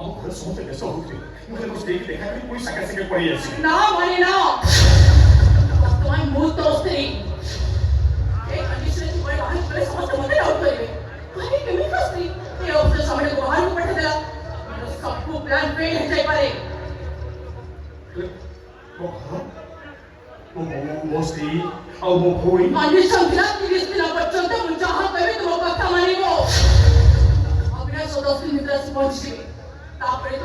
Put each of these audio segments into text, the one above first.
ଆମ ଘରେ ସମସ୍ତେ ବ୍ୟସ୍ତ ହଉଥିଲେ। ମୁଁ ଖାଲି ମୋ ସ୍ତ୍ରୀକି ଦେଖା କରି ପୁଣି ସାଙ୍ଗେ ସାଙ୍ଗେ ପଳେଇ ଆସିବି। ନା ମାନେ ନା ବର୍ତ୍ତମାନ ମୁଁ ତୋ ସ୍ତ୍ରୀ ଏ କଣ୍ଡିସନରେ ତୁ ବାହାରକୁ ଗଲେ ସମସ୍ତେ ମୋତେ ଡାଉଟ୍ କରିବେ। ଆରେ କେମିତି ତୋ ସ୍ତ୍ରୀ ଏ ଅଫିସର ସମୟରେ ବାହାରକୁ ପଠେଇଦେଲା? ମୋର ସବୁ ପ୍ଲାନ୍ ଫେଲ୍ ହେଇଯାଇପାରେ। ମୋ ଘର, ମୋ ବୋଉ, ମୋ ସ୍ତ୍ରୀ ଆଉ ମୋ ଭଉଣୀ କଣ୍ଡିସନ ଥିଲା 30 ଦିନ ପର୍ଯ୍ୟନ୍ତ ମୁଁ ଯାହା କହିବି ତୁମ କଥା ମାନିବ। ଅବିନାଶ 10 ଦିନ ଭିତରେ ଆସି ପହଞ୍ଚିଯିବେ। ତାପରେ ତ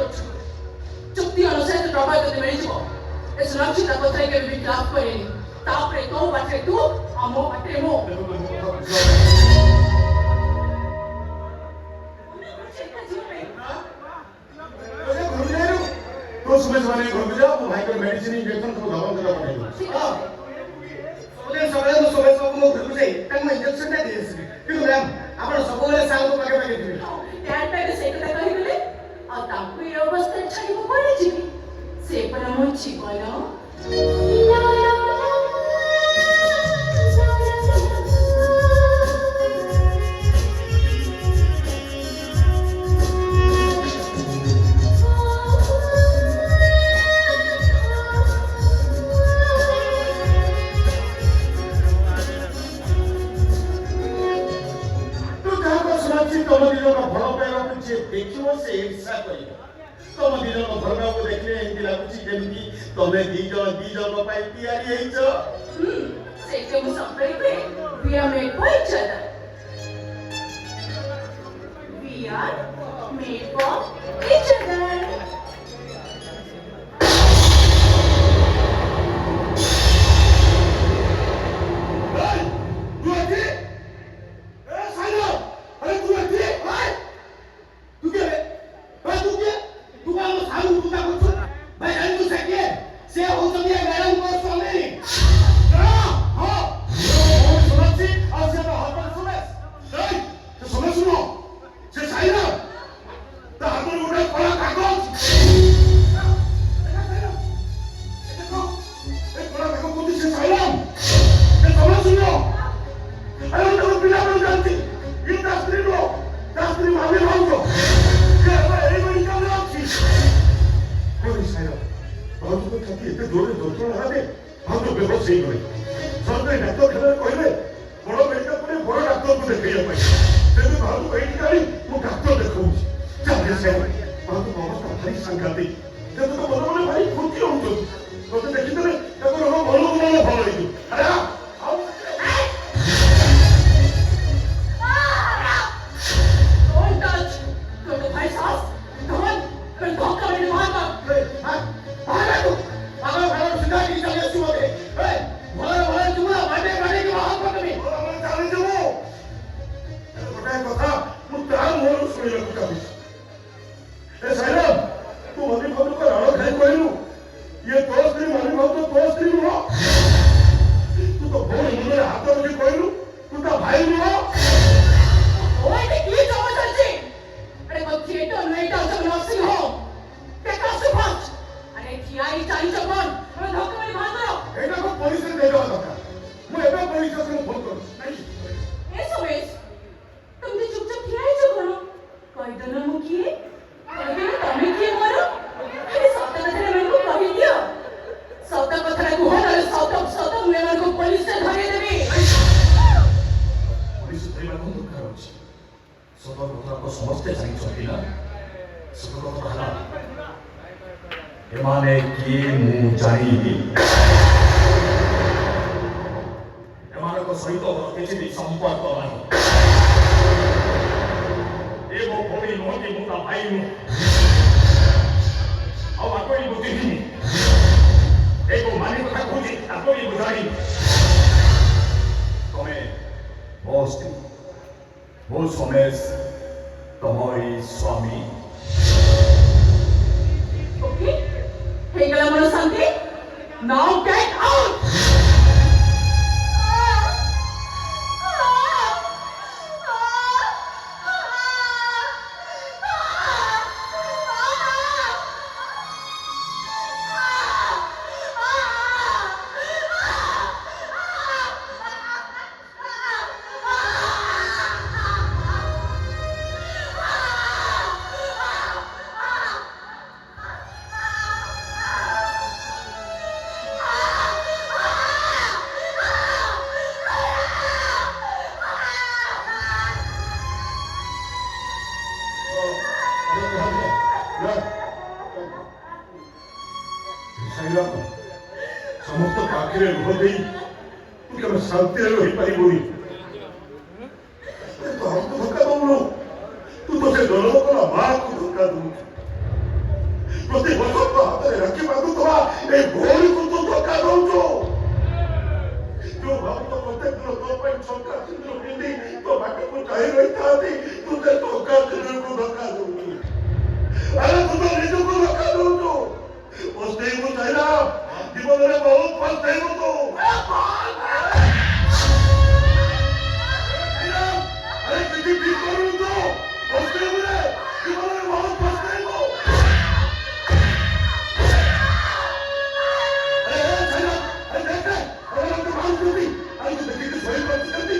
ଚୁକ୍ତି ଅନୁସାରେ ତୁ ଟଙ୍କା ଯଦି ମିଳିଯିବ ଏ ସୁରକ୍ଷିତ କଥାରେ କେବେ ବି ଖିଲାପ କରେନି। ତାପରେ ତୋ ବାଟରେ ତୁ ଆଉ ମୋ ବାଟରେ ମୁଁ। तो सुबह सुबह घर को जाओ, वो भाई को मेडिसिन इंजेक्शन सब दवा दे पड़ेगा। हां सबले तो सुबह सब लोग घर को जाई तक मैं इंजेक्शन दे देसी କିନ୍ତୁ ମ୍ୟାମ୍ ଆପଣ ସବୁବେଳେ ସାଙ୍ଗକୁ ପାଖେ ପାଖେ ଥିବେ। ଡ୍ୟାଡ୍ ପାଖେ ସେଇ କଥା କହିଗଲେ ଆଉ ତାଙ୍କୁ ଏ ଅବସ୍ଥାରେ ଛାଡ଼ି ମୁଁ କୁଆଡ଼େ ଯିବି? ସେ ପରା ମୋ ଜୀବନ। ତମ ଦିଜଣ ଭଲ ପାଇବାକୁ ଯିଏ ଦେଖିବ ସେ ଇର୍ଷା କରିବ। ତମ ଦିଜଣ ଭଲ ପାଇବାକୁ ଦେଖିଲେ ଏମିତି ଲାଗୁଛି ଯେମିତି ତମେ ଦି ଜଣଙ୍କ ପାଇଁ ତିଆରି ହେଇଛ। ସେଇଟା ମୁଁ ସମ୍ପର୍କରେ we are made for each other. We are made for each other. ସରକାରୀ ଡାକ୍ତରଖାନାରେ କହିଲେ ବଡ଼ ମେଡିକାଲ ପରେ ବଡ଼ ଡାକ୍ତରକୁ ଦେଖେଇବା ପାଇଁ। ତେବେ ଭାବୁ ଏଇଠି କାଲି ମୁଁ ଡାକ୍ତର ଦେଖାଉଛି। ଅବସ୍ଥା ଭାରି ସାଂଘାତିକ। ତେବେ ତ ମନେ ମନେ ଭାରି ଖୁସି ହଉଛନ୍ତି। ମୋତେ ଦେଖିଦେଲେ ତାଙ୍କ ରୋଗ ଭଲକୁ ନହେଲେ ଭଲ ହେଇଯିବ। ଆରେ Don't touch. Go to my house. Come on. We'll talk about it. ସମସ୍ତେ ଜାଣିଛନ୍ତି ନା ସତ କଥା ହେଲା ଏମାନେ କିଏ ମୁଁ ଜାଣିନି। ଏମାନଙ୍କ ସହିତ ମୋର କିଛି ବି ସମ୍ପର୍କ ନାହିଁ। ଏ ମୋ ଭଉଣୀ ନୁହନ୍ତି, ମୁଁ ତା ଭାଇ ନୁହଁ। ଆଉ ଆକୁ ବି ବୁଝିନି। ଏ ମୋ ମାନି କଥା କହୁଛି ତାକୁ ବି ବୁଝାଣି। ତମେ ମୋ ସ୍ତ୍ରୀ, ମୁଁ ସୋମେଶ ତମରି ସ୍ୱାମୀ। Okay? ହେଇଗଲା ମୋର ଶାନ୍ତି। Now get out! समस्त पाखे लुह दे तू केवल शांति रही पारिबुनी तो हमको धोखा दौनु तू तो से दोनों को ना मां को धोखा दू प्रति वर्ष तो हाथ में रखी बांधु तो ए भोरी को तू धोखा दऊ जो बाबू तो प्रत्येक दिन 2.5 सिंदूर पिंदी तो बाटे को चाहे रहता थी तू ते धोखा सिंदूर को धोखा दऊ अरे तू तो निजो को धोखा दऊ उसने को चाहिए जीवन में बहुत पछताई हो तो अरे किसी भी करूं तो उसने मुझे जीवन में बहुत पछताई हो अरे चाहिए अरे देखते अरे हम तो मालूम करती अरे तो देखिए कि स्वयं बात करती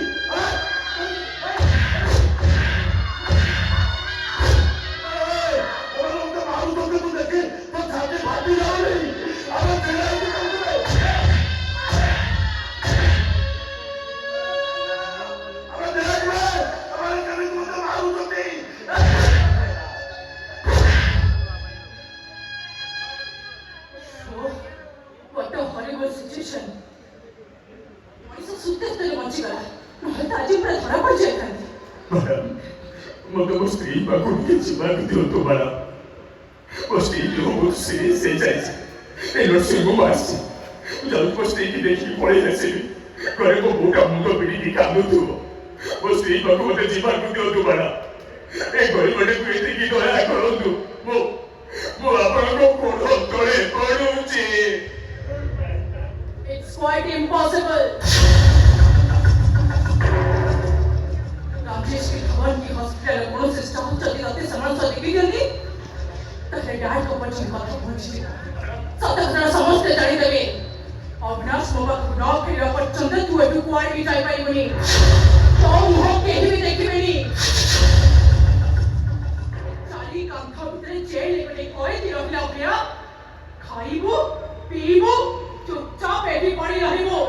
What a horrible situation. Manisha सुत्ते सुत्ते बची गला नहले तो आजी पूरा धरा पड़ जाता मग वो स्त्री बागुन के जीवन दियो तो बड़ा वो स्त्री जो वो से जायचे ए नर्सिंग होम आसी जब वो स्त्री की देखी पड़े जैसे करे वो मोटा मुंडो पीड़ी की काम तो वो स्त्री बागुन के जीवन दियो तो बड़ा ए गरीब बड़े को इतनी की दया करो तो वो अपन को कोड़ो तोड़े पड़ूची It's quite impossible. राजेश की खबर की हॉस्पिटल में कोनो से स्टाफ चलती रहती सामान सब दिखी गई तले डैड को बच्चे का पहुंची सतत जरा समझते जानी देवी अविनाश मोबा को नॉक के ऊपर चंदन तू एटू क्वाइट भी जाई पाई बनी तो मुंह के भी देखी बनी साली कांखा भीतर जेल लेबे कोई दी रखला भैया खाइबो पीबो चुपचाप एठी पड़ी रहिबो